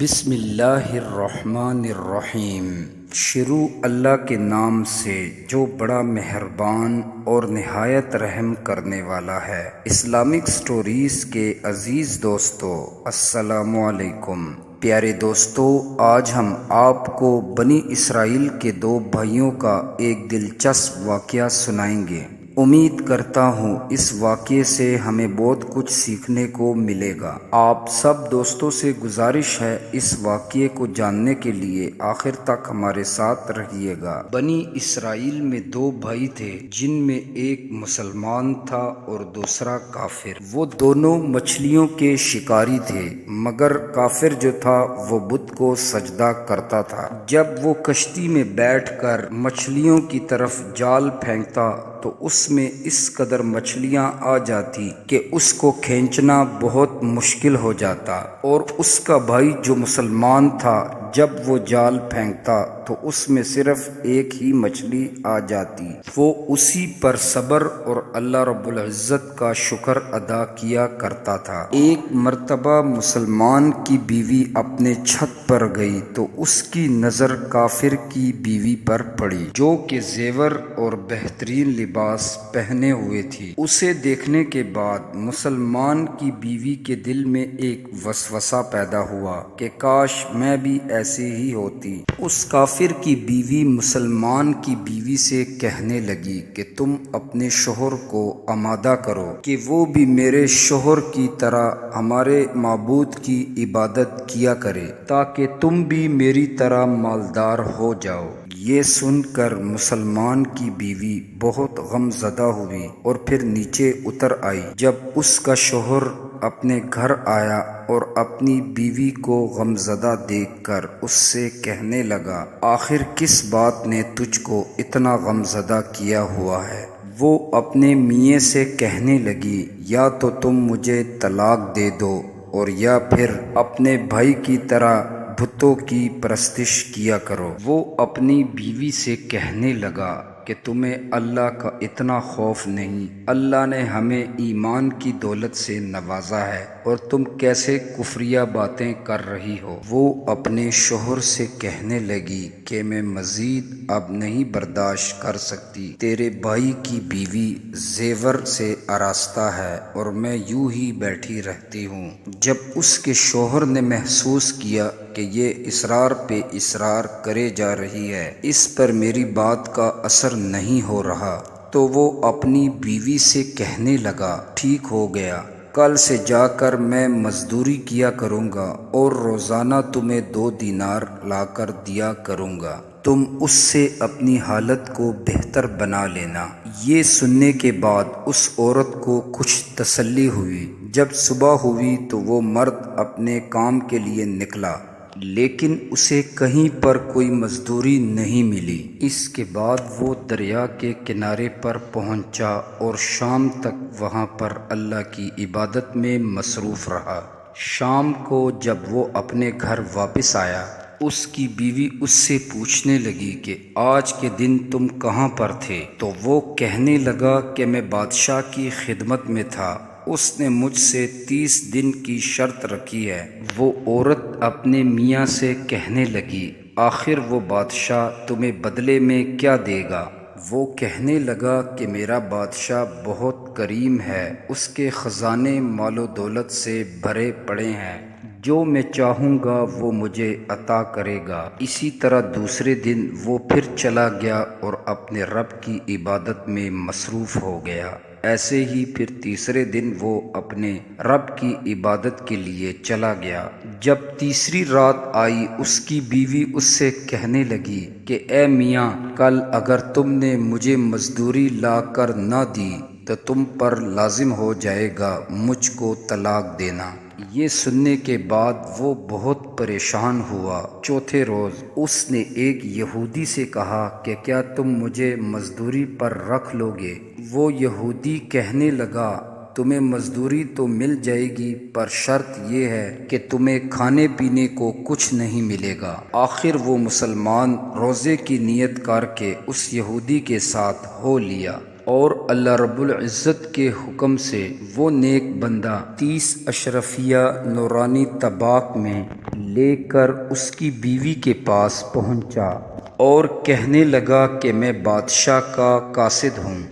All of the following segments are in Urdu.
بسم اللہ الرحمن الرحیم۔ شروع اللہ کے نام سے جو بڑا مہربان اور نہایت رحم کرنے والا ہے۔ اسلامک سٹوریز کے عزیز دوستو، السلام علیکم۔ پیارے دوستو، آج ہم آپ کو بنی اسرائیل کے دو بھائیوں کا ایک دلچسپ واقعہ سنائیں گے۔ امید کرتا ہوں اس واقعے سے ہمیں بہت کچھ سیکھنے کو ملے گا۔ آپ سب دوستوں سے گزارش ہے اس واقعے کو جاننے کے لیے آخر تک ہمارے ساتھ رہیے گا۔ بنی اسرائیل میں دو بھائی تھے جن میں ایک مسلمان تھا اور دوسرا کافر۔ وہ دونوں مچھلیوں کے شکاری تھے، مگر کافر جو تھا وہ بت کو سجدہ کرتا تھا۔ جب وہ کشتی میں بیٹھ کر مچھلیوں کی طرف جال پھینکتا تو اس میں اس قدر مچھلیاں آ جاتی کہ اس کو کھینچنا بہت مشکل ہو جاتا، اور اس کا بھائی جو مسلمان تھا جب وہ جال پھینکتا تو اس میں صرف ایک ہی مچھلی آ جاتی۔ وہ اسی پر صبر اور اللہ رب العزت کا شکر ادا کیا کرتا تھا۔ ایک مرتبہ مسلمان کی بیوی اپنے چھت پر گئی تو اس کی نظر کافر کی بیوی پر پڑی، جو کہ زیور اور بہترین لباس پہنے ہوئے تھی۔ اسے دیکھنے کے بعد مسلمان کی بیوی کے دل میں ایک وسوسہ پیدا ہوا کہ کاش میں بھی ایسی ہی ہوتی۔ اس کافر کی بیوی مسلمان کی بیوی سے کہنے لگی کہ تم اپنے شوہر کو آمادہ کرو کہ وہ بھی میرے شوہر کی طرح ہمارے معبود کی عبادت کیا کرے، تاکہ تم بھی میری طرح مالدار ہو جاؤ۔ یہ سن کر مسلمان کی بیوی بہت غم زدہ ہوئی اور پھر نیچے اتر آئی۔ جب اس کا شوہر اپنے گھر آیا اور اپنی بیوی کو غمزدہ دیکھ کر اس سے کہنے لگا، آخر کس بات نے تجھ کو اتنا غمزدہ کیا ہوا ہے؟ وہ اپنے میاں سے کہنے لگی، یا تو تم مجھے طلاق دے دو اور یا پھر اپنے بھائی کی طرح بتوں کی پرستش کیا کرو۔ وہ اپنی بیوی سے کہنے لگا کہ تمہیں اللہ کا اتنا خوف نہیں؟ اللہ نے ہمیں ایمان کی دولت سے نوازا ہے اور تم کیسے کفریہ باتیں کر رہی ہو؟ وہ اپنے شوہر سے کہنے لگی کہ میں مزید اب نہیں برداشت کر سکتی۔ تیرے بھائی کی بیوی زیور سے آراستہ ہے اور میں یوں ہی بیٹھی رہتی ہوں۔ جب اس کے شوہر نے محسوس کیا کہ یہ اصرار پہ اصرار کرے جا رہی ہے، اس پر میری بات کا اثر نہیں ہو رہا، تو وہ اپنی بیوی سے کہنے لگا، ٹھیک ہو گیا، کل سے جا کر میں مزدوری کیا کروں گا اور روزانہ تمہیں 2 دینار لا کر دیا کروں گا، تم اس سے اپنی حالت کو بہتر بنا لینا۔ یہ سننے کے بعد اس عورت کو کچھ تسلی ہوئی۔ جب صبح ہوئی تو وہ مرد اپنے کام کے لیے نکلا، لیکن اسے کہیں پر کوئی مزدوری نہیں ملی۔ اس کے بعد وہ دریا کے کنارے پر پہنچا اور شام تک وہاں پر اللہ کی عبادت میں مصروف رہا۔ شام کو جب وہ اپنے گھر واپس آیا، اس کی بیوی اس سے پوچھنے لگی کہ آج کے دن تم کہاں پر تھے؟ تو وہ کہنے لگا کہ میں بادشاہ کی خدمت میں تھا، اس نے مجھ سے 30 دن کی شرط رکھی ہے۔ وہ عورت اپنے میاں سے کہنے لگی، آخر وہ بادشاہ تمہیں بدلے میں کیا دے گا؟ وہ کہنے لگا کہ میرا بادشاہ بہت کریم ہے، اس کے خزانے مال و دولت سے بھرے پڑے ہیں، جو میں چاہوں گا وہ مجھے عطا کرے گا۔ اسی طرح دوسرے دن وہ پھر چلا گیا اور اپنے رب کی عبادت میں مصروف ہو گیا۔ ایسے ہی پھر تیسرے دن وہ اپنے رب کی عبادت کے لیے چلا گیا۔ جب تیسری رات آئی، اس کی بیوی اس سے کہنے لگی کہ اے میاں، کل اگر تم نے مجھے مزدوری لا کر نہ دی تو تم پر لازم ہو جائے گا مجھ کو طلاق دینا۔ یہ سننے کے بعد وہ بہت پریشان ہوا۔ چوتھے روز اس نے ایک یہودی سے کہا کہ کیا تم مجھے مزدوری پر رکھ لو گے؟ وہ یہودی کہنے لگا، تمہیں مزدوری تو مل جائے گی، پر شرط یہ ہے کہ تمہیں کھانے پینے کو کچھ نہیں ملے گا۔ آخر وہ مسلمان روزے کی نیت کر کے اس یہودی کے ساتھ ہو لیا اور اللہ رب العزت کے حکم سے وہ نیک بندہ 30 اشرفیہ نورانی طباق میں لے کر اس کی بیوی کے پاس پہنچا اور کہنے لگا کہ میں بادشاہ کا قاصد ہوں،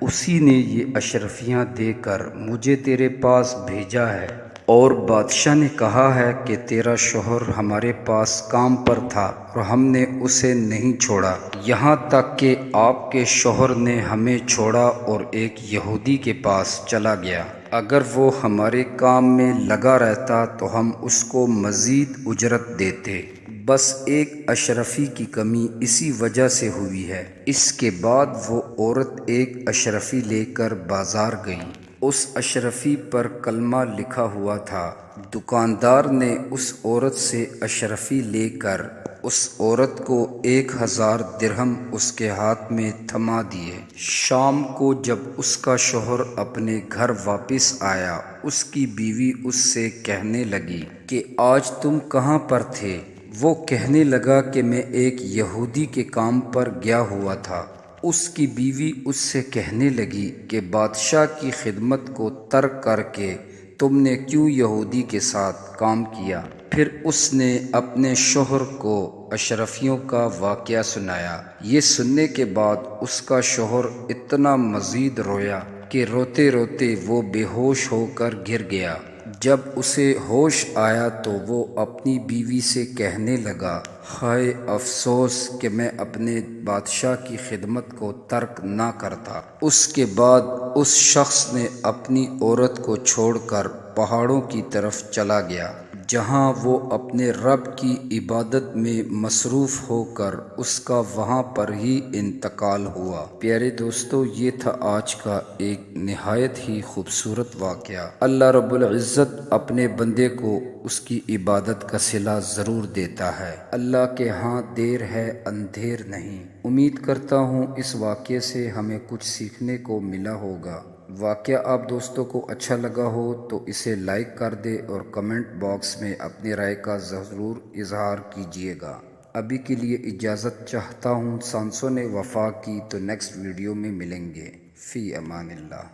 اسی نے یہ اشرفیاں دے کر مجھے تیرے پاس بھیجا ہے، اور بادشاہ نے کہا ہے کہ تیرا شوہر ہمارے پاس کام پر تھا اور ہم نے اسے نہیں چھوڑا، یہاں تک کہ آپ کے شوہر نے ہمیں چھوڑا اور ایک یہودی کے پاس چلا گیا۔ اگر وہ ہمارے کام میں لگا رہتا تو ہم اس کو مزید اجرت دیتے، بس ایک اشرفی کی کمی اسی وجہ سے ہوئی ہے۔ اس کے بعد وہ عورت ایک اشرفی لے کر بازار گئی، اس اشرفی پر کلمہ لکھا ہوا تھا۔ دکاندار نے اس عورت سے اشرفی لے کر اس عورت کو 1000 درہم اس کے ہاتھ میں تھما دیے۔ شام کو جب اس کا شوہر اپنے گھر واپس آیا، اس کی بیوی اس سے کہنے لگی کہ آج تم کہاں پر تھے؟ وہ کہنے لگا کہ میں ایک یہودی کے کام پر گیا ہوا تھا۔ اس کی بیوی اس سے کہنے لگی کہ بادشاہ کی خدمت کو ترک کر کے تم نے کیوں یہودی کے ساتھ کام کیا؟ پھر اس نے اپنے شوہر کو اشرفیوں کا واقعہ سنایا۔ یہ سننے کے بعد اس کا شوہر اتنا مزید رویا کہ روتے روتے وہ بے ہوش ہو کر گر گیا۔ جب اسے ہوش آیا تو وہ اپنی بیوی سے کہنے لگا، ہائے افسوس کہ میں اپنے بادشاہ کی خدمت کو ترک نہ کرتا۔ اس کے بعد اس شخص نے اپنی عورت کو چھوڑ کر پہاڑوں کی طرف چلا گیا، جہاں وہ اپنے رب کی عبادت میں مصروف ہو کر اس کا وہاں پر ہی انتقال ہوا۔ پیارے دوستو، یہ تھا آج کا ایک نہایت ہی خوبصورت واقعہ۔ اللہ رب العزت اپنے بندے کو اس کی عبادت کا صلہ ضرور دیتا ہے۔ اللہ کے ہاں دیر ہے اندھیر نہیں۔ امید کرتا ہوں اس واقعے سے ہمیں کچھ سیکھنے کو ملا ہوگا۔ واقعہ آپ دوستوں کو اچھا لگا ہو تو اسے لائک کر دے اور کمنٹ باکس میں اپنی رائے کا ضرور اظہار کیجیے گا۔ ابھی کے لیے اجازت چاہتا ہوں۔ سانسوں نے وفا کی تو نیکسٹ ویڈیو میں ملیں گے۔ فی امان اللہ۔